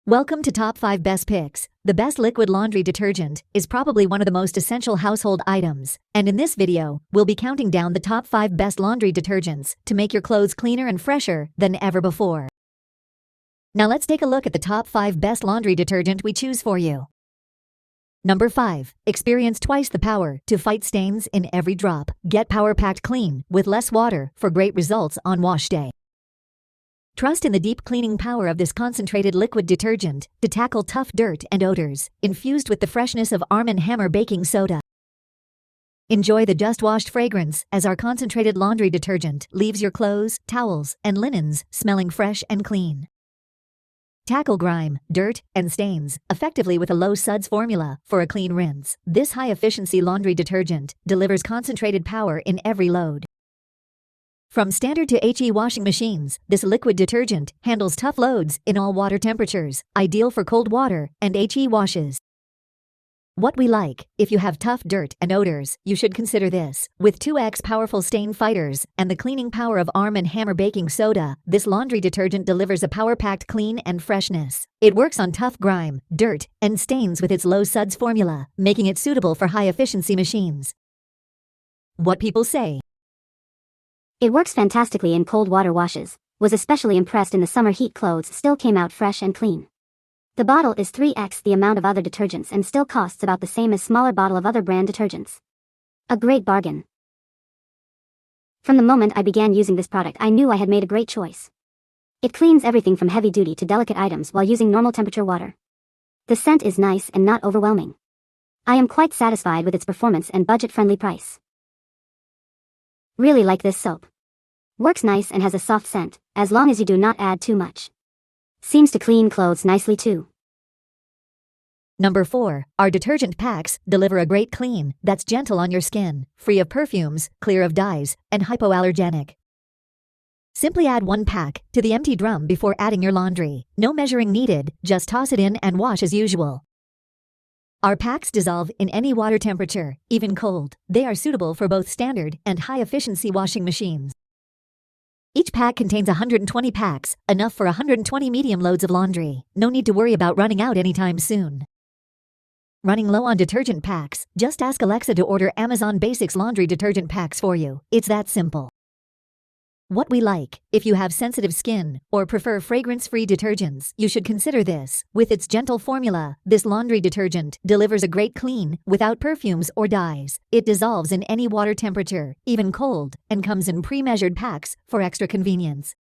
Welcome to Top 5 Best Picks. The best liquid laundry detergent is probably one of the most essential household items, and in this video, we'll be counting down the top 5 best laundry detergents to make your clothes cleaner and fresher than ever before. Now let's take a look at the top 5 best laundry detergent we choose for you. Number 5. Experience twice the power to fight stains in every drop. Get power-packed clean with less water for great results on wash day. Trust in the deep cleaning power of this concentrated liquid detergent to tackle tough dirt and odors, infused with the freshness of Arm & Hammer baking soda. Enjoy the just-washed fragrance as our concentrated laundry detergent leaves your clothes, towels, and linens smelling fresh and clean. Tackle grime, dirt, and stains effectively with a low suds formula for a clean rinse. This high-efficiency laundry detergent delivers concentrated power in every load. From standard to HE washing machines, this liquid detergent handles tough loads in all water temperatures, ideal for cold water and HE washes. What we like: if you have tough dirt and odors, you should consider this. With 2x powerful stain fighters and the cleaning power of Arm & Hammer baking soda, this laundry detergent delivers a power-packed clean and freshness. It works on tough grime, dirt, and stains with its low suds formula, making it suitable for high-efficiency machines. What people say: it works fantastically in cold water washes. Was especially impressed in the summer heat. Clothes still came out fresh and clean. The bottle is 3x the amount of other detergents and still costs about the same as smaller bottle of other brand detergents. A great bargain. From the moment I began using this product, I knew I had made a great choice. It cleans everything from heavy duty to delicate items while using normal temperature water. The scent is nice and not overwhelming. I am quite satisfied with its performance and budget-friendly price. Really like this soap. Works nice and has a soft scent, as long as you do not add too much. Seems to clean clothes nicely too. Number 4. Our detergent packs deliver a great clean that's gentle on your skin, free of perfumes, clear of dyes, and hypoallergenic. Simply add one pack to the empty drum before adding your laundry. No measuring needed, just toss it in and wash as usual. Our packs dissolve in any water temperature, even cold. They are suitable for both standard and high-efficiency washing machines. Each pack contains 120 packs, enough for 120 medium loads of laundry. No need to worry about running out anytime soon. Running low on detergent packs? Just ask Alexa to order Amazon Basics laundry detergent packs for you. It's that simple. What we like: if you have sensitive skin or prefer fragrance-free detergents, you should consider this. With its gentle formula, this laundry detergent delivers a great clean without perfumes or dyes. It dissolves in any water temperature, even cold, and comes in pre-measured packs for extra convenience.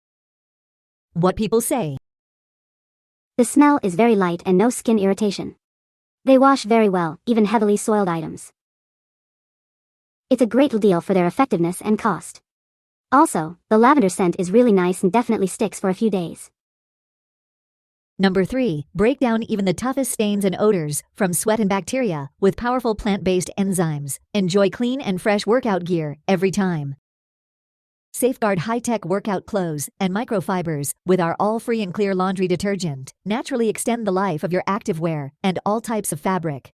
What people say: the smell is very light and no skin irritation. They wash very well, even heavily soiled items. It's a great deal for their effectiveness and cost. Also, the lavender scent is really nice and definitely sticks for a few days. Number 3. Break down even the toughest stains and odors from sweat and bacteria with powerful plant-based enzymes. Enjoy clean and fresh workout gear every time. Safeguard high-tech workout clothes and microfibers with our all-free and clear laundry detergent. Naturally extend the life of your activewear and all types of fabric.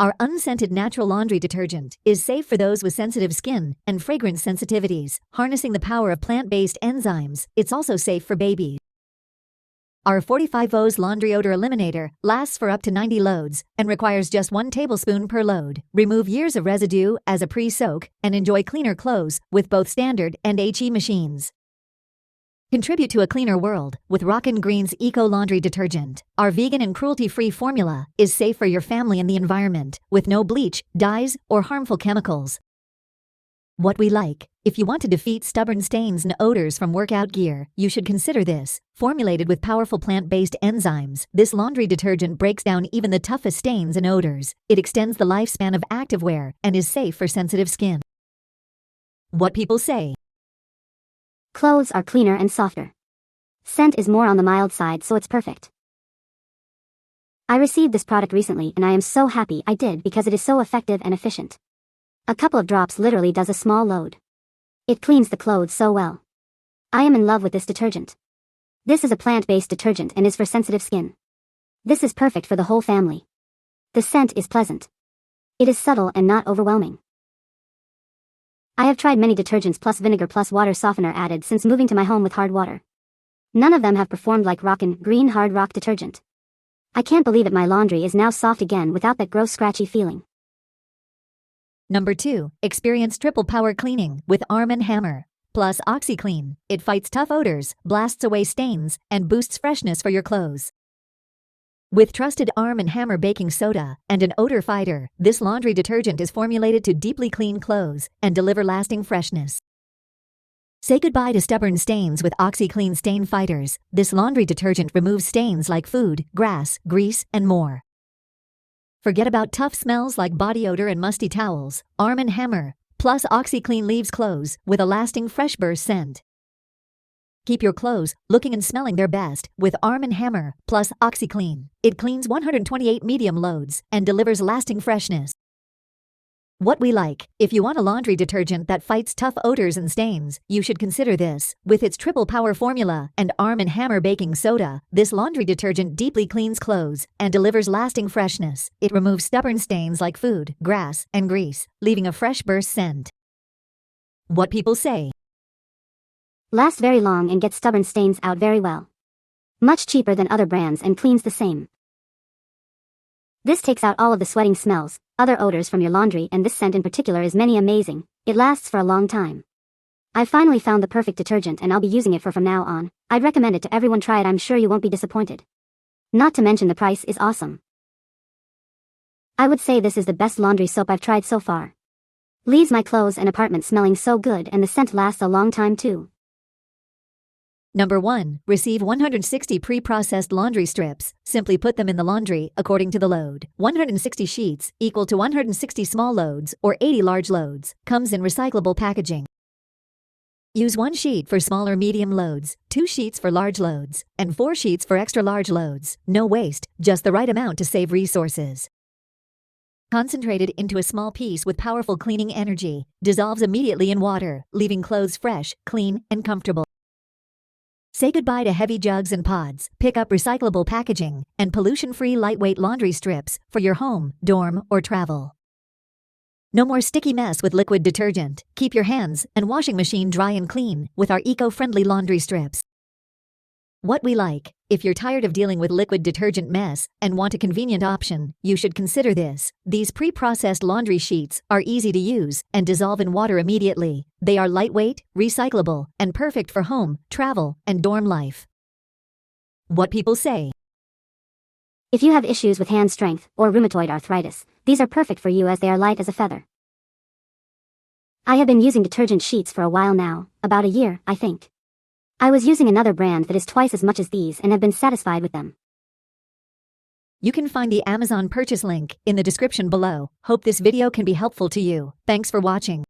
Our unscented natural laundry detergent is safe for those with sensitive skin and fragrance sensitivities. Harnessing the power of plant-based enzymes, it's also safe for babies. Our 45O's Laundry Odor Eliminator lasts for up to 90 loads and requires just 1 tablespoon per load. Remove years of residue as a pre-soak and enjoy cleaner clothes with both standard and HE machines. Contribute to a cleaner world with Rockin' Green's Eco Laundry Detergent. Our vegan and cruelty-free formula is safe for your family and the environment, with no bleach, dyes, or harmful chemicals. What we like: if you want to defeat stubborn stains and odors from workout gear, you should consider this. Formulated with powerful plant-based enzymes, this laundry detergent breaks down even the toughest stains and odors. It extends the lifespan of activewear and is safe for sensitive skin. What people say: clothes are cleaner and softer. Scent is more on the mild side, so it's perfect. I received this product recently and I am so happy I did because it is so effective and efficient. A couple of drops literally does a small load. It cleans the clothes so well. I am in love with this detergent. This is a plant-based detergent and is for sensitive skin. This is perfect for the whole family. The scent is pleasant. It is subtle and not overwhelming. I have tried many detergents plus vinegar plus water softener added since moving to my home with hard water. None of them have performed like Rockin' Green Hard Rock detergent. I can't believe it, my laundry is now soft again without that gross scratchy feeling. Number 2. Experience triple power cleaning with Arm & Hammer plus OxiClean. It fights tough odors, blasts away stains, and boosts freshness for your clothes. With trusted Arm & Hammer baking soda and an odor fighter, this laundry detergent is formulated to deeply clean clothes and deliver lasting freshness. Say goodbye to stubborn stains with OxiClean Stain Fighters. This laundry detergent removes stains like food, grass, grease, and more. Forget about tough smells like body odor and musty towels. Arm & Hammer plus OxiClean leaves clothes with a lasting fresh burst scent. Keep your clothes looking and smelling their best with Arm & Hammer plus OxiClean. It cleans 128 medium loads and delivers lasting freshness. What we like. If you want a laundry detergent that fights tough odors and stains, you should consider this. With its triple power formula and Arm & Hammer baking soda, this laundry detergent deeply cleans clothes and delivers lasting freshness. It removes stubborn stains like food, grass, and grease, leaving a fresh burst scent. What people say. Lasts very long and gets stubborn stains out very well. Much cheaper than other brands and cleans the same. This takes out all of the sweating smells, other odors from your laundry, and this scent in particular is many amazing. It lasts for a long time. I finally found the perfect detergent and I'll be using it from now on. I'd recommend it to everyone. Try it, I'm sure you won't be disappointed. Not to mention the price is awesome. I would say this is the best laundry soap I've tried so far. Leaves my clothes and apartment smelling so good, and the scent lasts a long time too. Number 1. Receive 160 pre-processed laundry strips. Simply put them in the laundry according to the load. 160 sheets equal to 160 small loads or 80 large loads. Comes in recyclable packaging. Use 1 sheet for small or medium loads, 2 sheets for large loads, and 4 sheets for extra large loads. No waste, just the right amount to save resources. Concentrated into a small piece with powerful cleaning energy. Dissolves immediately in water, leaving clothes fresh, clean, and comfortable. Say goodbye to heavy jugs and pods. Pick up recyclable packaging and pollution-free lightweight laundry strips for your home, dorm, or travel. No more sticky mess with liquid detergent. Keep your hands and washing machine dry and clean with our eco-friendly laundry strips. What we like. If you're tired of dealing with liquid detergent mess and want a convenient option, you should consider this. These pre-processed laundry sheets are easy to use and dissolve in water immediately. They are lightweight, recyclable, and perfect for home, travel, and dorm life. What people say. If you have issues with hand strength or rheumatoid arthritis, these are perfect for you as they are light as a feather. I have been using detergent sheets for a while now, about a year, I think. I was using another brand that is twice as much as these and have been satisfied with them. You can find the Amazon purchase link in the description below. Hope this video can be helpful to you. Thanks for watching.